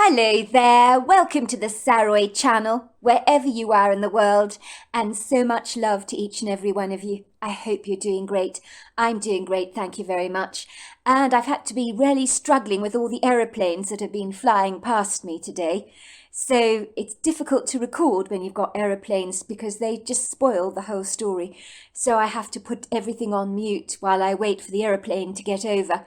Hello there, welcome to the Saroy channel, wherever you are in the world, and so much love to each and every one of you. I hope you're doing great. I'm doing great, thank you very much. And I've had to be really struggling with all the aeroplanes that have been flying past me today. So it's difficult to record when you've got aeroplanes because they just spoil the whole story. So I have to put everything on mute while I wait for the aeroplane to get over.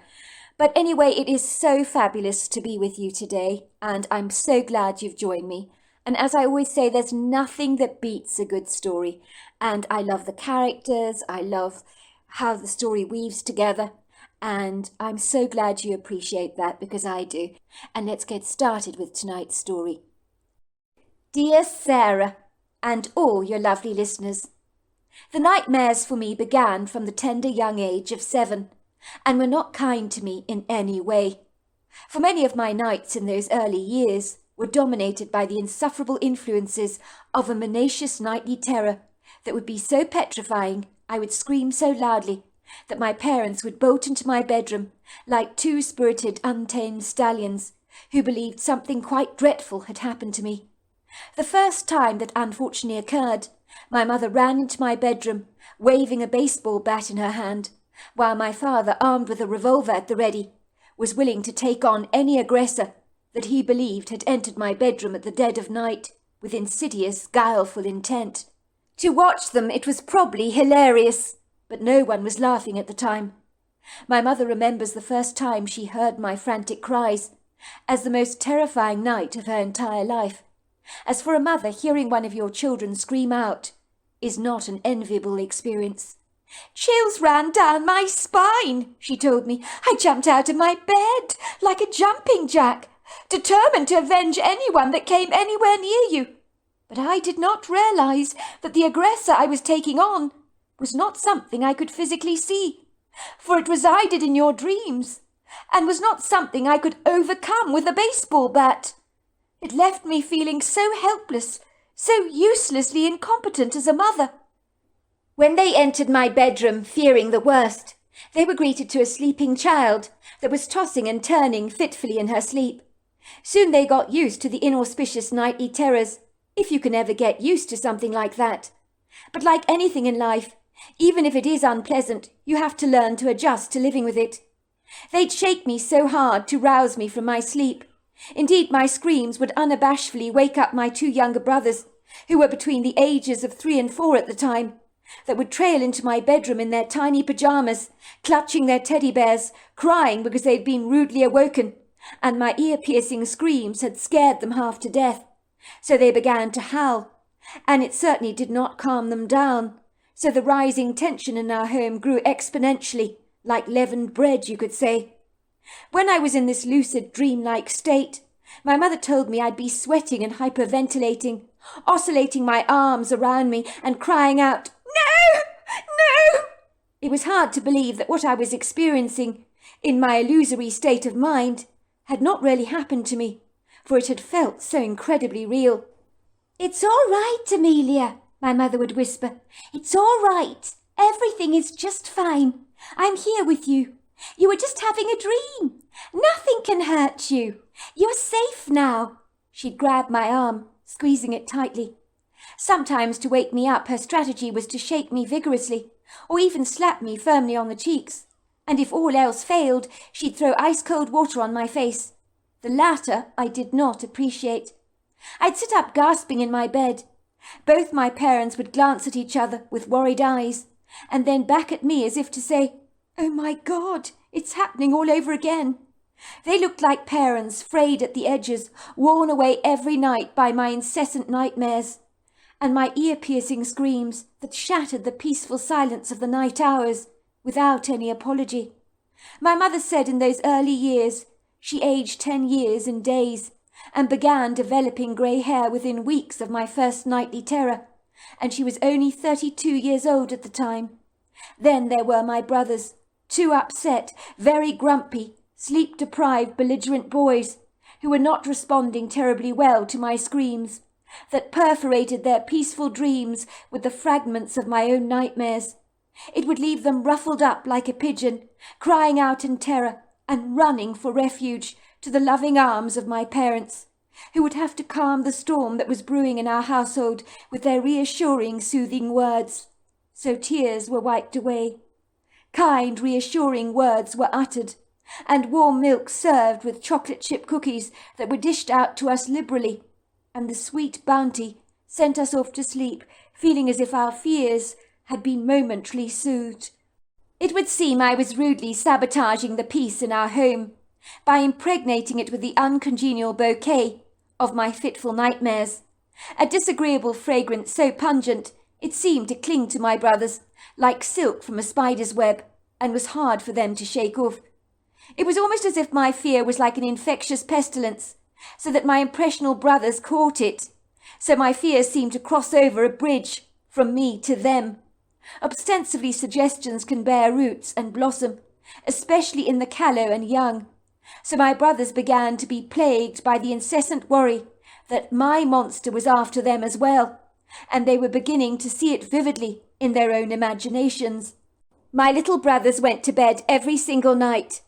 But anyway, it is so fabulous to be with you today, and I'm so glad you've joined me. And as I always say, there's nothing that beats a good story. And I love the characters, I love how the story weaves together, and I'm so glad you appreciate that because I do. And let's get started with tonight's story. Dear Sarah, and all your lovely listeners, the nightmares for me began from the tender young age of 7. And were not kind to me in any way. For many of my nights in those early years were dominated by the insufferable influences of a menacious nightly terror that would be so petrifying I would scream so loudly that my parents would bolt into my bedroom like two spirited untamed stallions who believed something quite dreadful had happened to me. The first time that unfortunately occurred, my mother ran into my bedroom waving a baseball bat in her hand, while my father, armed with a revolver at the ready, was willing to take on any aggressor that he believed had entered my bedroom at the dead of night with insidious, guileful intent. To watch them it was probably hilarious, but no one was laughing at the time. My mother remembers the first time she heard my frantic cries as the most terrifying night of her entire life. As for a mother, hearing one of your children scream out is not an enviable experience. "Chills ran down my spine," she told me. "I jumped out of my bed like a jumping jack, determined to avenge anyone that came anywhere near you. But I did not realize that the aggressor I was taking on was not something I could physically see, for it resided in your dreams, and was not something I could overcome with a baseball bat. It left me feeling so helpless, so uselessly incompetent as a mother." When they entered my bedroom, fearing the worst, they were greeted to a sleeping child that was tossing and turning fitfully in her sleep. Soon they got used to the inauspicious nightly terrors, if you can ever get used to something like that. But like anything in life, even if it is unpleasant, you have to learn to adjust to living with it. They'd shake me so hard to rouse me from my sleep. Indeed, my screams would unabashedly wake up my 2 younger brothers, who were between the ages of 3 and 4 at the time, that would trail into my bedroom in their tiny pyjamas, clutching their teddy bears, crying because they'd been rudely awoken, and my ear-piercing screams had scared them half to death. So they began to howl, and it certainly did not calm them down. So the rising tension in our home grew exponentially, like leavened bread, you could say. When I was in this lucid, dreamlike state, my mother told me I'd be sweating and hyperventilating, oscillating my arms around me and crying out, "No! No!" It was hard to believe that what I was experiencing, in my illusory state of mind, had not really happened to me, for it had felt so incredibly real. "It's all right, Amelia," my mother would whisper. "It's all right. Everything is just fine. I'm here with you. You were just having a dream. Nothing can hurt you. You're safe now." She'd grab my arm, squeezing it tightly. Sometimes to wake me up, her strategy was to shake me vigorously, or even slap me firmly on the cheeks. And if all else failed, she'd throw ice-cold water on my face. The latter I did not appreciate. I'd sit up gasping in my bed. Both my parents would glance at each other with worried eyes, and then back at me as if to say, "Oh my God, it's happening all over again." They looked like parents frayed at the edges, worn away every night by my incessant nightmares, and my ear-piercing screams that shattered the peaceful silence of the night hours without any apology. My mother said in those early years she aged 10 years in days and began developing grey hair within weeks of my first nightly terror, and she was only 32 years old at the time. Then there were my brothers, 2 upset, very grumpy, sleep-deprived, belligerent boys who were not responding terribly well to my screams, that perforated their peaceful dreams with the fragments of my own nightmares. It would leave them ruffled up like a pigeon, crying out in terror and running for refuge to the loving arms of my parents, who would have to calm the storm that was brewing in our household with their reassuring, soothing words. So tears were wiped away. Kind, reassuring words were uttered, and warm milk served with chocolate chip cookies that were dished out to us liberally, and the sweet bounty sent us off to sleep, feeling as if our fears had been momentarily soothed. It would seem I was rudely sabotaging the peace in our home by impregnating it with the uncongenial bouquet of my fitful nightmares, a disagreeable fragrance so pungent it seemed to cling to my brothers like silk from a spider's web, and was hard for them to shake off. It was almost as if my fear was like an infectious pestilence, so that my impressionable brothers caught it. So my fear seemed to cross over a bridge from me to them. Ostensibly suggestions can bear roots and blossom, especially in the callow and young. So my brothers began to be plagued by the incessant worry that my monster was after them as well, and they were beginning to see it vividly in their own imaginations. My little brothers went to bed every single night,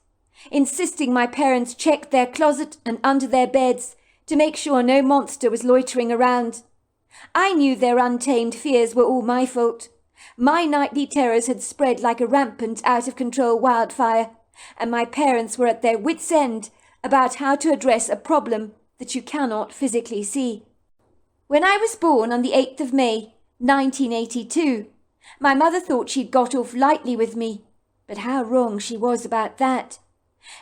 insisting my parents check their closet and under their beds to make sure no monster was loitering around. I knew their untamed fears were all my fault. My nightly terrors had spread like a rampant, out-of-control wildfire, and my parents were at their wits' end about how to address a problem that you cannot physically see. When I was born on the 8th of May, 1982, my mother thought she'd got off lightly with me, but how wrong she was about that.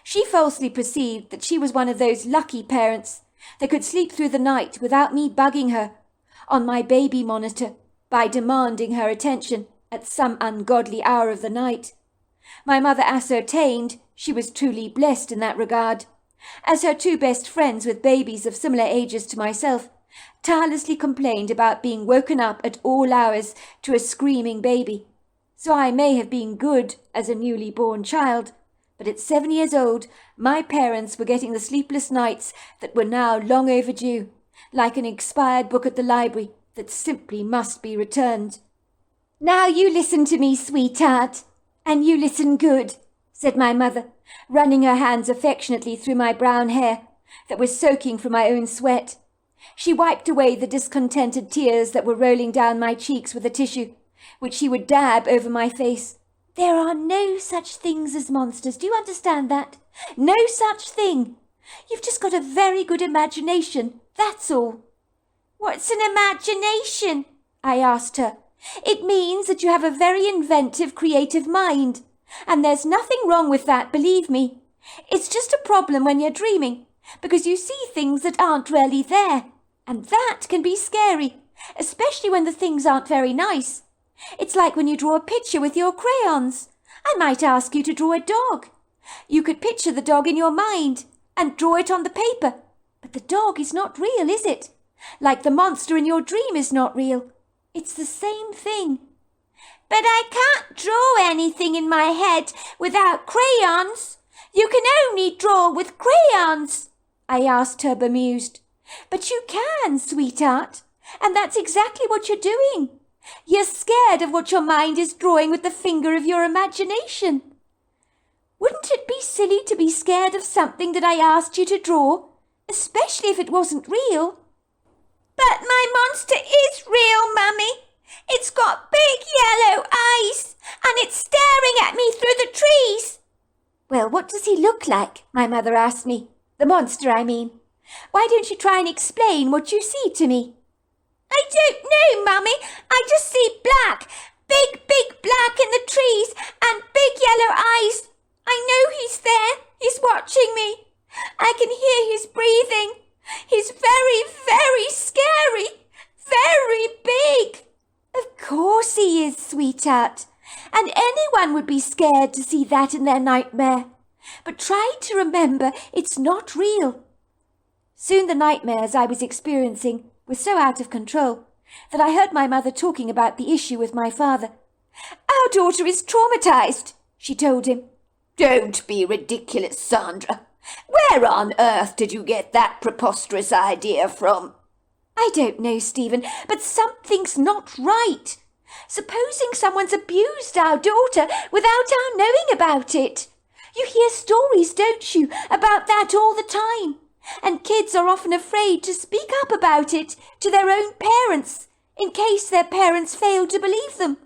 She falsely perceived that she was one of those lucky parents that could sleep through the night without me bugging her on my baby monitor by demanding her attention at some ungodly hour of the night. My mother ascertained she was truly blessed in that regard, as her two best friends with babies of similar ages to myself tirelessly complained about being woken up at all hours to a screaming baby. So I may have been good as a newly born child, but at 7 years old my parents were getting the sleepless nights that were now long overdue, like an expired book at the library that simply must be returned. "Now you listen to me, sweetheart, and you listen good," said my mother, running her hands affectionately through my brown hair that was soaking from my own sweat. She wiped away the discontented tears that were rolling down my cheeks with a tissue, which she would dab over my face. "There are no such things as monsters, do you understand that? No such thing. You've just got a very good imagination, that's all." "What's an imagination?" I asked her. "It means that you have a very inventive, creative mind, and there's nothing wrong with that, believe me. It's just a problem when you're dreaming, because you see things that aren't really there, and that can be scary, especially when the things aren't very nice. It's like when you draw a picture with your crayons. I might ask you to draw a dog. You could picture the dog in your mind and draw it on the paper, but the dog is not real, is it? Like the monster in your dream is not real. It's the same thing." "But I can't draw anything in my head without crayons. You can only draw with crayons," I asked her, bemused. "But you can, sweetheart, and that's exactly what you're doing. You're scared of what your mind is drawing with the finger of your imagination. Wouldn't it be silly to be scared of something that I asked you to draw, especially if it wasn't real?" "But my monster is real, Mummy. It's got big yellow eyes, and it's staring at me through the trees." "Well, what does he look like?" my mother asked me. "The monster, I mean. Why don't you try and explain what you see to me?" "I don't know, Mummy. I just see black, big black in the trees, and big yellow eyes. I know he's there. He's watching me. I can hear his breathing. He's very, very scary. Very big." "Of course he is, sweetheart. And anyone would be scared to see that in their nightmare. But try to remember it's not real." Soon the nightmares I was experiencing were so out of control that I heard my mother talking about the issue with my father. "Our daughter is traumatized," she told him. "Don't be ridiculous, Sandra. Where on earth did you get that preposterous idea from?" "I don't know, Stephen, but something's not right. Supposing someone's abused our daughter without our knowing about it. You hear stories, don't you, about that all the time? and kids are often afraid to speak up about it to their own parents in case their parents fail to believe them.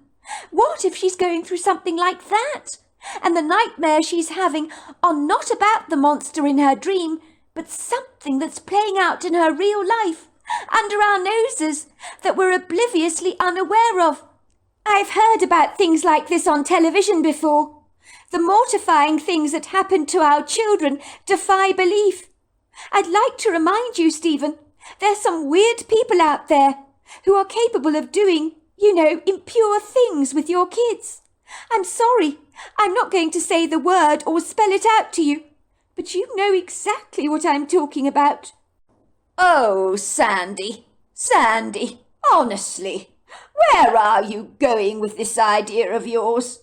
What if she's going through something like that, and the nightmares she's having are not about the monster in her dream, but something that's playing out in her real life, under our noses, that we're obliviously unaware of? I've heard about things like this on television before. The mortifying things that happen to our children defy belief. I'd like to remind you, Stephen, there's some weird people out there who are capable of doing, impure things with your kids. I'm sorry, I'm not going to say the word or spell it out to you, but you know exactly what I'm talking about. Oh, Sandy, honestly, where are you going with this idea of yours?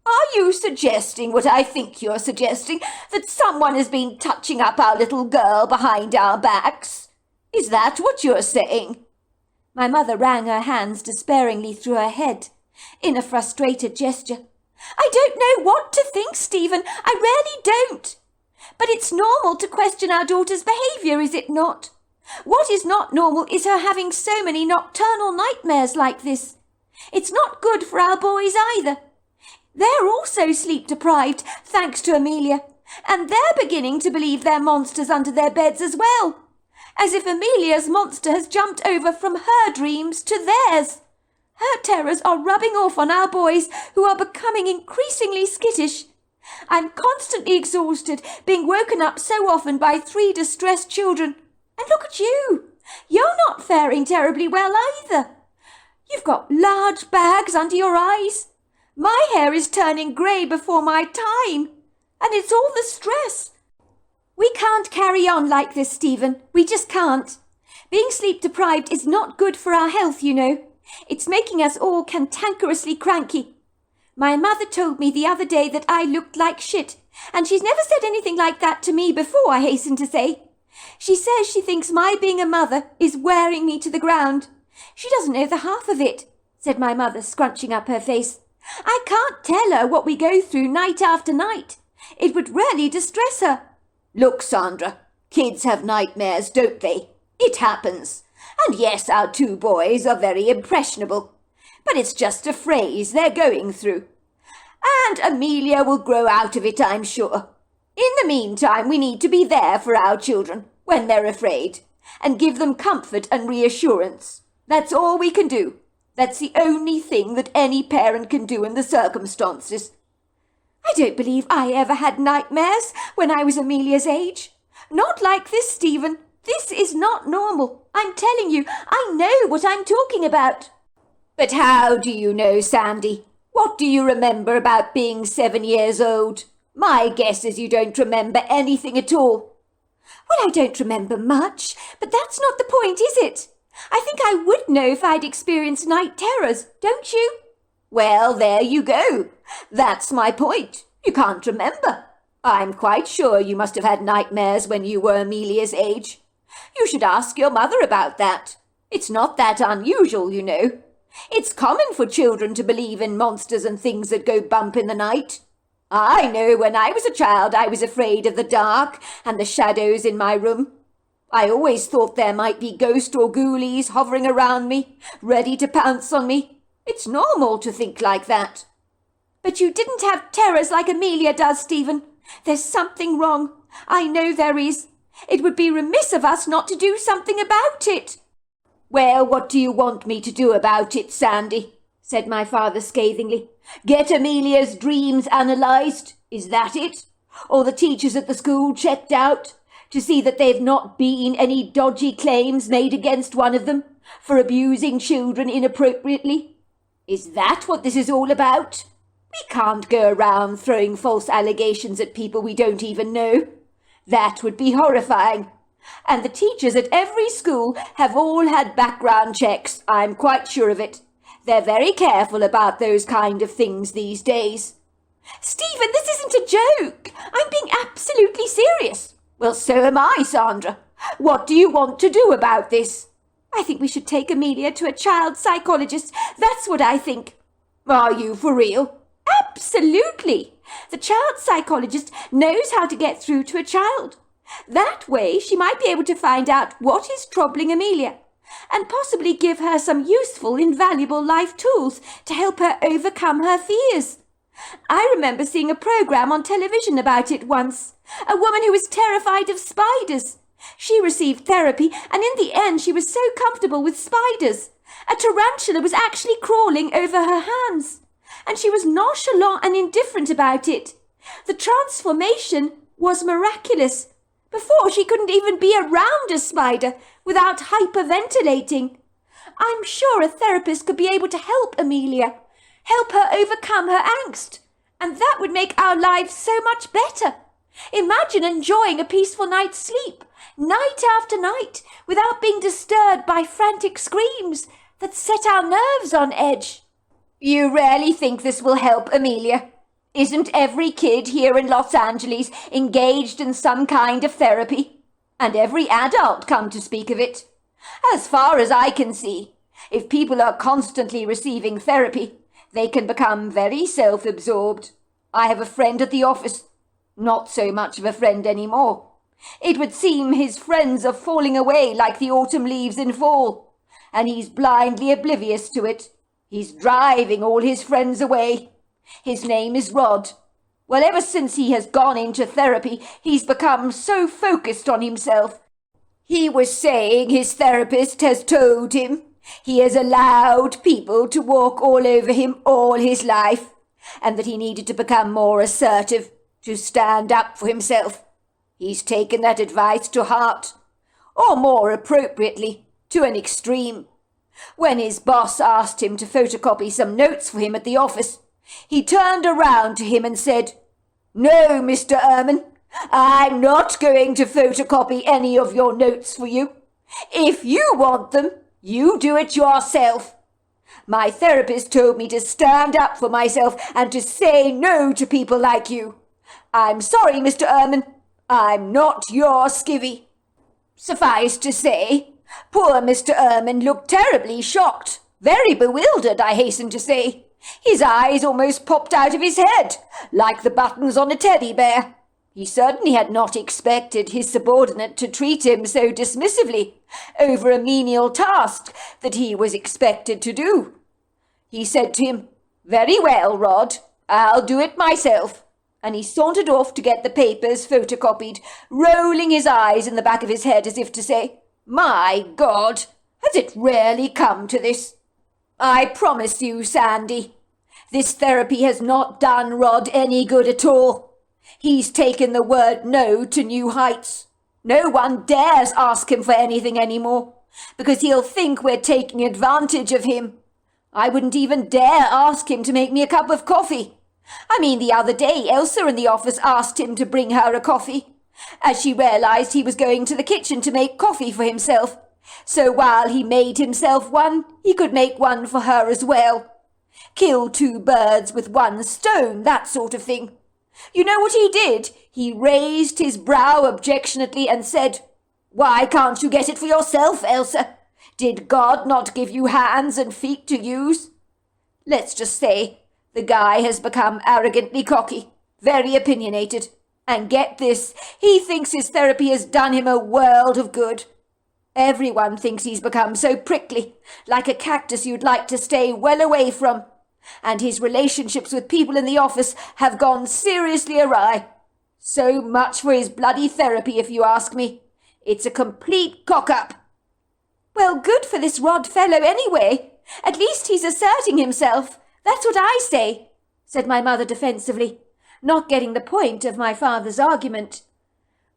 Are you suggesting what I think you're suggesting, that someone has been touching up our little girl behind our backs? Is that what you're saying? My mother ran her hands despairingly through her head, in a frustrated gesture. I don't know what to think, Stephen. I really don't. But it's normal to question our daughter's behaviour, is it not? What is not normal is her having so many nocturnal nightmares like this. It's not good for our boys either. They're also sleep-deprived, thanks to Amelia, and they're beginning to believe there are monsters under their beds as well, as if Amelia's monster has jumped over from her dreams to theirs. Her terrors are rubbing off on our boys, who are becoming increasingly skittish. I'm constantly exhausted, being woken up so often by 3 distressed children. And look at you. You're not faring terribly well either. You've got large bags under your eyes. My hair is turning grey before my time, and it's all the stress. We can't carry on like this, Stephen. We just can't. Being sleep-deprived is not good for our health, you know. It's making us all cantankerously cranky. My mother told me the other day that I looked like shit, and she's never said anything like that to me before, I hasten to say. She says she thinks my being a mother is wearing me to the ground. She doesn't know the half of it, said my mother, scrunching up her face. I can't tell her what we go through night after night. It would really distress her. Look, Sandra, kids have nightmares, don't they? It happens. And yes, our 2 boys are very impressionable. But it's just a phrase they're going through. And Amelia will grow out of it, I'm sure. In the meantime, we need to be there for our children when they're afraid, and give them comfort and reassurance. That's all we can do. That's the only thing that any parent can do in the circumstances. I don't believe I ever had nightmares when I was Amelia's age. Not like this, Stephen. This is not normal. I'm telling you, I know what I'm talking about. But how do you know, Sandy? What do you remember about being 7 years old? My guess is you don't remember anything at all. Well, I don't remember much, but that's not the point, is it? I think I would know if I'd experienced night terrors, don't you? Well, there you go. That's my point. You can't remember. I'm quite sure you must have had nightmares when you were Amelia's age. You should ask your mother about that. It's not that unusual, you know. It's common for children to believe in monsters and things that go bump in the night. I know when I was a child I was afraid of the dark and the shadows in my room. I always thought there might be ghosts or ghoulies hovering around me, ready to pounce on me. It's normal to think like that. But you didn't have terrors like Amelia does, Stephen. There's something wrong. I know there is. It would be remiss of us not to do something about it. Well, what do you want me to do about it, Sandy? Said my father scathingly. Get Amelia's dreams analysed? Is that it? Or the teachers at the school checked out? To see that there've not been any dodgy claims made against one of them for abusing children inappropriately? Is that what this is all about? We can't go around throwing false allegations at people we don't even know. That would be horrifying. And the teachers at every school have all had background checks, I'm quite sure of it. They're very careful about those kind of things these days. Stephen, this isn't a joke. I'm being absolutely serious. Well, so am I, Sandra. What do you want to do about this? I think we should take Amelia to a child psychologist. That's what I think. Are you for real? Absolutely. The child psychologist knows how to get through to a child. That way she might be able to find out what is troubling Amelia and possibly give her some useful, invaluable life tools to help her overcome her fears. I remember seeing a program on television about it once. A woman who was terrified of spiders. She received therapy, and in the end she was so comfortable with spiders. A tarantula was actually crawling over her hands, and she was nonchalant and indifferent about it. The transformation was miraculous. Before, she couldn't even be around a spider without hyperventilating. I'm sure a therapist could be able to help Amelia, help her overcome her angst, and that would make our lives so much better. Imagine enjoying a peaceful night's sleep, night after night, without being disturbed by frantic screams that set our nerves on edge. You really think this will help Amelia? Isn't every kid here in Los Angeles engaged in some kind of therapy? And every adult, come to speak of it? As far as I can see, if people are constantly receiving therapy, they can become very self-absorbed. I have a friend at the office. Not so much of a friend anymore. It would seem his friends are falling away like the autumn leaves in fall, and he's blindly oblivious to it. He's driving all his friends away. His name is Rod. Well, ever since he has gone into therapy, he's become so focused on himself. He was saying his therapist has told him he has allowed people to walk all over him all his life, and that he needed to become more assertive, to stand up for himself. He's taken that advice to heart, or more appropriately, to an extreme. When his boss asked him to photocopy some notes for him at the office, he turned around to him and said, "No, Mr. Ehrman, I'm not going to photocopy any of your notes for you. If you want them, you do it yourself. My therapist told me to stand up for myself and to say no to people like you. I'm sorry, Mr. Ehrman, I'm not your skivvy." Suffice to say, poor Mr. Ehrman looked terribly shocked, very bewildered, I hasten to say. His eyes almost popped out of his head, like the buttons on a teddy bear. He certainly had not expected his subordinate to treat him so dismissively over a menial task that he was expected to do. He said to him, "Very well, Rod, I'll do it myself," and he sauntered off to get the papers photocopied, rolling his eyes in the back of his head as if to say, "My God, has it really come to this?" I promise you, Sandy, this therapy has not done Rod any good at all. He's taken the word no to new heights. No one dares ask him for anything anymore, because he'll think we're taking advantage of him. I wouldn't even dare ask him to make me a cup of coffee. I mean, the other day, Elsa in the office asked him to bring her a coffee, as she realized he was going to the kitchen to make coffee for himself. So while he made himself one, he could make one for her as well. Kill two birds with one stone, that sort of thing. You know what he did? He raised his brow objectionately and said, "Why can't you get it for yourself, Elsa? Did God not give you hands and feet to use?" Let's just say the guy has become arrogantly cocky, very opinionated, and get this, he thinks his therapy has done him a world of good. Everyone thinks he's become so prickly, like a cactus you'd like to stay well away from, and his relationships with people in the office have gone seriously awry. So much for his bloody therapy, if you ask me. It's a complete cock-up. Well, good for this Rod fellow anyway. At least he's asserting himself. That's what I say, said my mother defensively, not getting the point of my father's argument.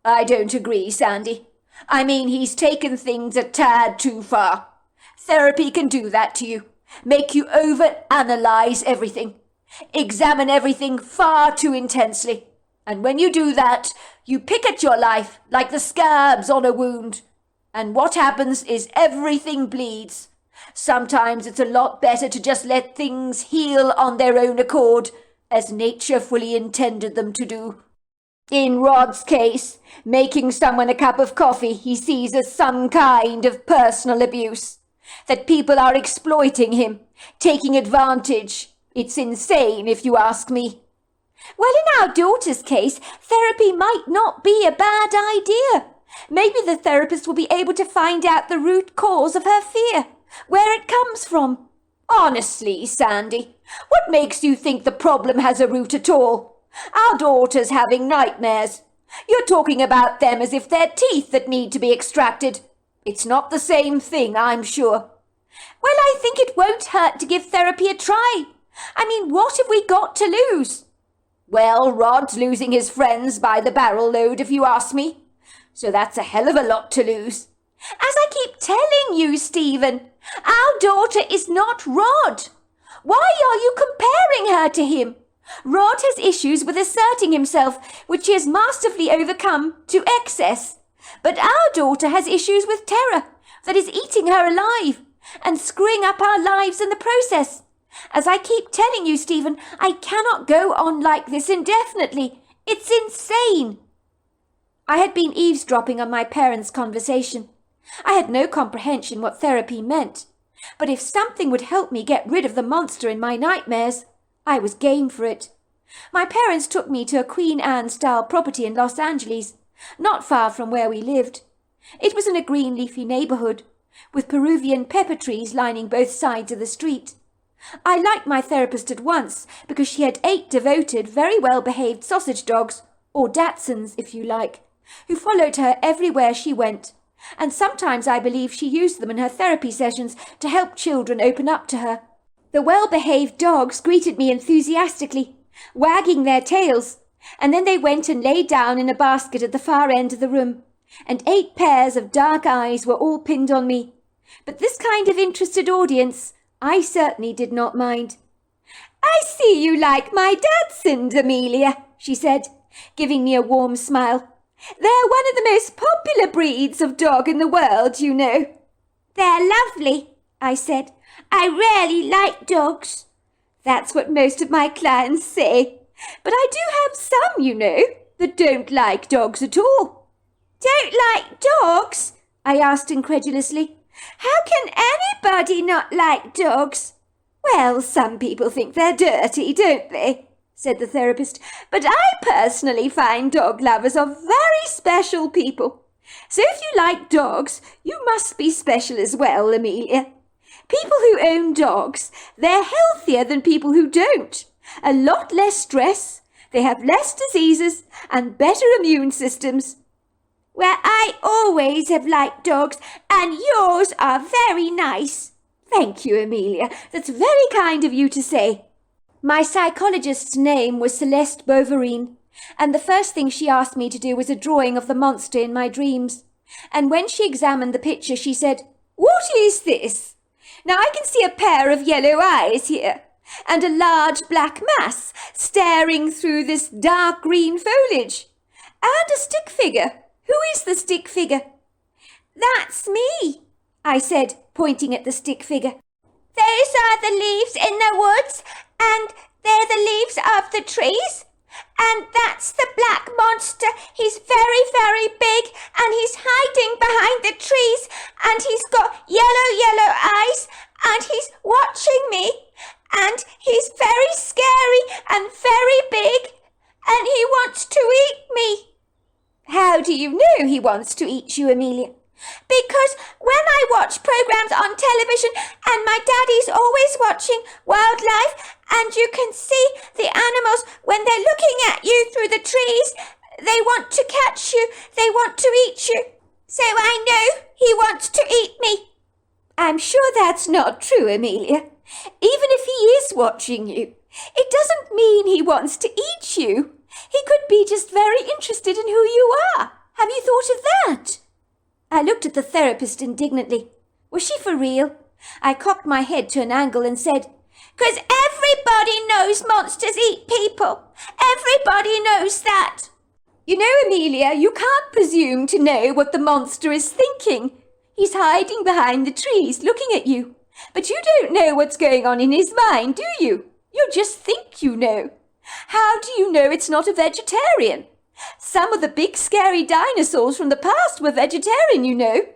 I don't agree, Sandy. I mean, he's taken things a tad too far. Therapy can do that to you. Make you over-analyze everything. Examine everything far too intensely. And when you do that, you pick at your life like the scabs on a wound. And what happens is everything bleeds. Sometimes it's a lot better to just let things heal on their own accord, as nature fully intended them to do. In Rod's case, making someone a cup of coffee he sees as some kind of personal abuse. That people are exploiting him, taking advantage. It's insane, if you ask me. Well, in our daughter's case, therapy might not be a bad idea. Maybe the therapist will be able to find out the root cause of her fear, where it comes from. Honestly, Sandy, what makes you think the problem has a root at all? Our daughter's having nightmares. You're talking about them as if they're teeth that need to be extracted. It's not the same thing, I'm sure. Well, I think it won't hurt to give therapy a try. I mean, what have we got to lose? Well, Rod's losing his friends by the barrel load, if you ask me. So that's a hell of a lot to lose. As I keep telling you, Stephen, our daughter is not Rod. Why are you comparing her to him? Rod has issues with asserting himself, which he has masterfully overcome to excess. But our daughter has issues with terror that is eating her alive and screwing up our lives in the process. As I keep telling you, Stephen, I cannot go on like this indefinitely. It's insane. I had been eavesdropping on my parents' conversation. I had no comprehension what therapy meant, but if something would help me get rid of the monster in my nightmares, I was game for it. My parents took me to a Queen Anne-style property in Los Angeles, not far from where we lived. It was in a green leafy neighborhood, with Peruvian pepper trees lining both sides of the street. I liked my therapist at once because she had 8 devoted, very well-behaved sausage dogs, or Dachshunds if you like, who followed her everywhere she went, and sometimes I believe she used them in her therapy sessions to help children open up to her. The well-behaved dogs greeted me enthusiastically, wagging their tails, and then they went and lay down in a basket at the far end of the room, and 8 pairs of dark eyes were all pinned on me. But this kind of interested audience I certainly did not mind. "I see you like my Dachshund, Amelia," she said, giving me a warm smile. "They're one of the most popular breeds of dog in the world, you know." "They're lovely," I said. "I really like dogs." "That's what most of my clients say. But I do have some, you know, that don't like dogs at all." "Don't like dogs?" I asked incredulously. "How can anybody not like dogs?" "Well, some people think they're dirty, don't they?" said the therapist. "But I personally find dog lovers are very special people. So if you like dogs, you must be special as well, Amelia. People who own dogs, they're healthier than people who don't. A lot less stress, they have less diseases, and better immune systems." "Well, I always have liked dogs, and yours are very nice." "Thank you, Amelia. That's very kind of you to say." My psychologist's name was Celeste Bouverine, and the first thing she asked me to do was a drawing of the monster in my dreams. And when she examined the picture, she said, "What is this? Now I can see a pair of yellow eyes here, and a large black mass staring through this dark green foliage, and a stick figure. Who is the stick figure?" "That's me," I said, pointing at the stick figure. "Those are the leaves in the woods, and they're the leaves of the trees. And that's the black monster. He's very, very big, and he's hiding behind the trees, and he's got yellow eyes, and he's watching me, and he's very scary and very big, and he wants to eat me." "How do you know he wants to eat you, Amelia?" "Because when I watch programs on television, and my daddy's always watching wildlife, and you can see the animals when they're looking at you through the trees, they want to catch you, they want to eat you. So I know he wants to eat me." "I'm sure that's not true, Amelia. Even if he is watching you, it doesn't mean he wants to eat you. He could be just very interested in who you are. Have you thought of that?" I looked at the therapist indignantly. Was she for real? I cocked my head to an angle and said, "'Cause everybody knows monsters eat people. Everybody knows that." "You know, Amelia, you can't presume to know what the monster is thinking. He's hiding behind the trees, looking at you. But you don't know what's going on in his mind, do you? You just think you know. How do you know it's not a vegetarian? Some of the big scary dinosaurs from the past were vegetarian, you know.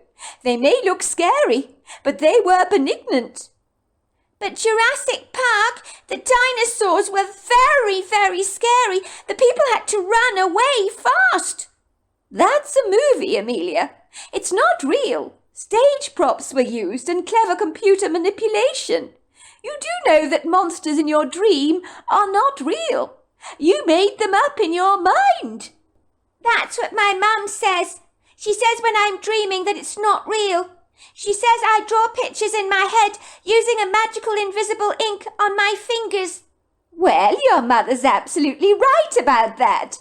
They may look scary, but they were benignant." But Jurassic Park, the dinosaurs were very, very scary. The people had to run away fast. That's a movie, Amelia. It's not real. Stage props were used and clever computer manipulation. You do know that monsters in your dream are not real. You made them up in your mind. That's what my mum says. She says when I'm dreaming that it's not real. She says I draw pictures in my head using a magical invisible ink on my fingers. Well, your mother's absolutely right about that.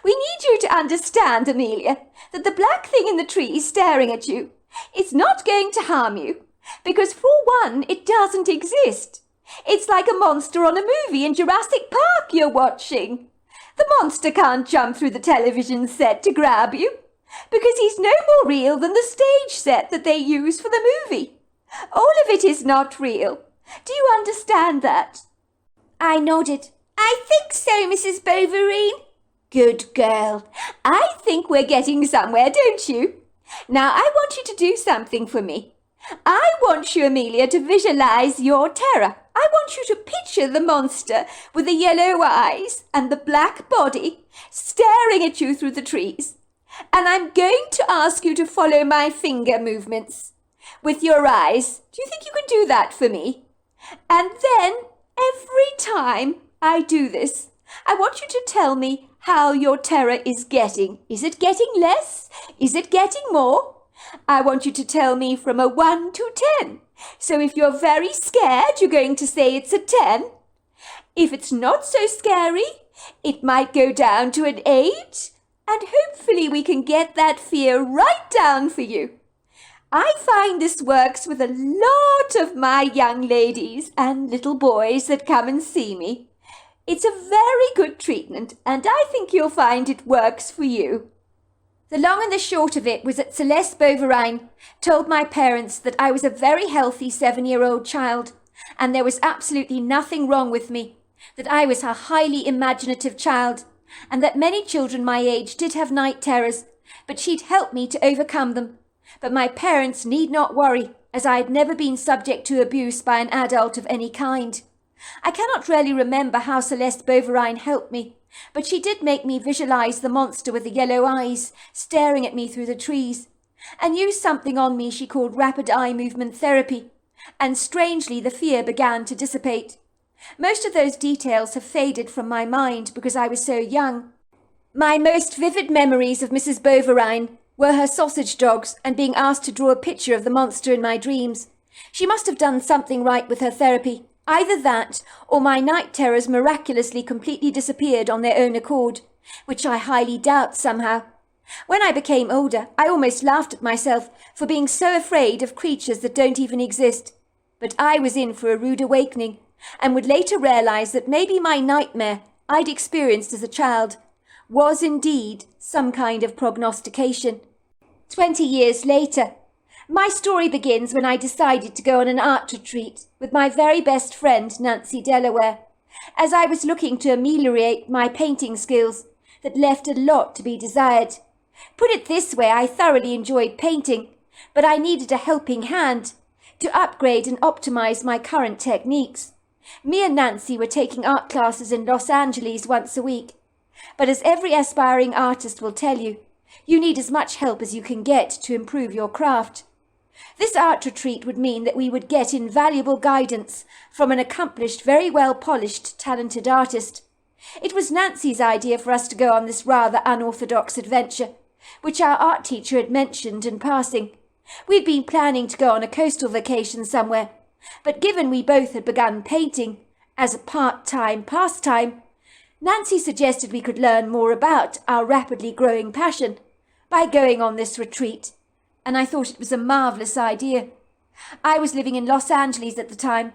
We need you to understand, Amelia, that the black thing in the tree staring at you is not going to harm you, because for one, it doesn't exist. It's like a monster on a movie in Jurassic Park you're watching. The monster can't jump through the television set to grab you, because he's no more real than the stage set that they use for the movie. All of it is not real. Do you understand that? I nodded. I think so, Mrs. Boverine. Good girl. I think we're getting somewhere, don't you? Now I want you to do something for me. I want you, Amelia, to visualize your terror. I want you to picture the monster with the yellow eyes and the black body staring at you through the trees. And I'm going to ask you to follow my finger movements with your eyes. Do you think you can do that for me? And then every time I do this, I want you to tell me how your terror is getting. Is it getting less? Is it getting more? I want you to tell me from a 1 to 10. So if you're very scared, you're going to say it's a 10. If it's not so scary, it might go down to an 8. And hopefully we can get that fear right down for you. I find this works with a lot of my young ladies and little boys that come and see me. It's a very good treatment, and I think you'll find it works for you. The long and the short of it was that Celeste Boverine told my parents that I was a very healthy 7-year-old child, and there was absolutely nothing wrong with me, that I was a highly imaginative child, and that many children my age did have night terrors, but she'd help me to overcome them. But my parents need not worry, as I had never been subject to abuse by an adult of any kind. I cannot really remember how Celeste Boverine helped me, but she did make me visualize the monster with the yellow eyes staring at me through the trees, and used something on me she called rapid eye movement therapy, and strangely the fear began to dissipate. Most of those details have faded from my mind because I was so young. My most vivid memories of Mrs. Boverine were her sausage dogs and being asked to draw a picture of the monster in my dreams. She must have done something right with her therapy. Either that, or my night terrors miraculously completely disappeared on their own accord, which I highly doubt somehow. When I became older, I almost laughed at myself for being so afraid of creatures that don't even exist. But I was in for a rude awakening, and would later realize that maybe my nightmare I'd experienced as a child was indeed some kind of prognostication. 20 years later, my story begins when I decided to go on an art retreat with my very best friend, Nancy Delaware, as I was looking to ameliorate my painting skills that left a lot to be desired. Put it this way, I thoroughly enjoyed painting, but I needed a helping hand to upgrade and optimize my current techniques. Me and Nancy were taking art classes in Los Angeles once a week, but as every aspiring artist will tell you, you need as much help as you can get to improve your craft. This art retreat would mean that we would get invaluable guidance from an accomplished, very well-polished, talented artist. It was Nancy's idea for us to go on this rather unorthodox adventure, which our art teacher had mentioned in passing. We'd been planning to go on a coastal vacation somewhere, but given we both had begun painting as a part-time pastime, Nancy suggested we could learn more about our rapidly growing passion by going on this retreat, and I thought it was a marvellous idea. I was living in Los Angeles at the time.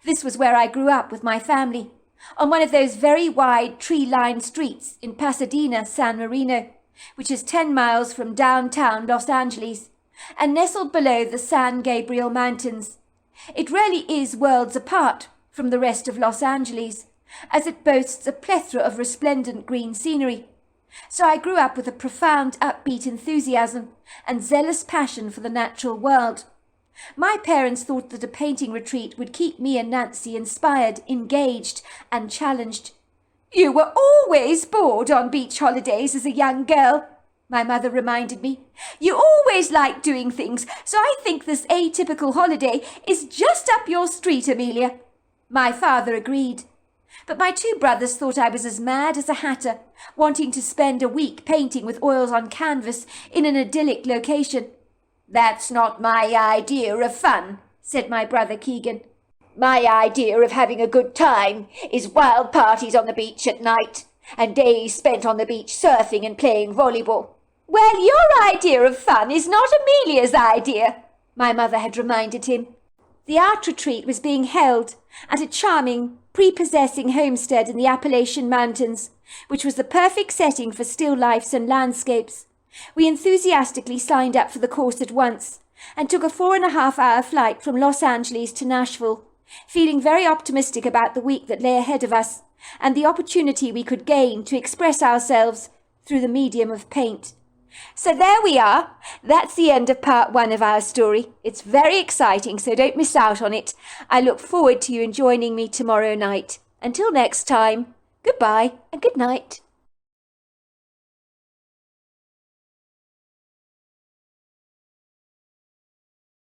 This was where I grew up with my family, on one of those very wide tree-lined streets in Pasadena, San Marino, which is 10 miles from downtown Los Angeles, and nestled below the San Gabriel Mountains. It really is worlds apart from the rest of Los Angeles, as it boasts a plethora of resplendent green scenery. So I grew up with a profound upbeat enthusiasm and zealous passion for the natural world. My parents thought that a painting retreat would keep me and Nancy inspired, engaged, and challenged. "You were always bored on beach holidays as a young girl," my mother reminded me. "You always liked doing things, so I think this atypical holiday is just up your street, Amelia." My father agreed. But my two brothers thought I was as mad as a hatter, wanting to spend a week painting with oils on canvas in an idyllic location. "That's not my idea of fun," said my brother Keegan. "My idea of having a good time is wild parties on the beach at night, and days spent on the beach surfing and playing volleyball." "Well, your idea of fun is not Amelia's idea," my mother had reminded him. The art retreat was being held at a charming, prepossessing homestead in the Appalachian Mountains, which was the perfect setting for still lifes and landscapes. We enthusiastically signed up for the course at once, and took a 4.5-hour flight from Los Angeles to Nashville, feeling very optimistic about the week that lay ahead of us, and the opportunity we could gain to express ourselves through the medium of paint. So there we are. That's the end of part 1 of our story. It's very exciting, so don't miss out on it. I look forward to you joining me tomorrow night. Until next time, goodbye and good night.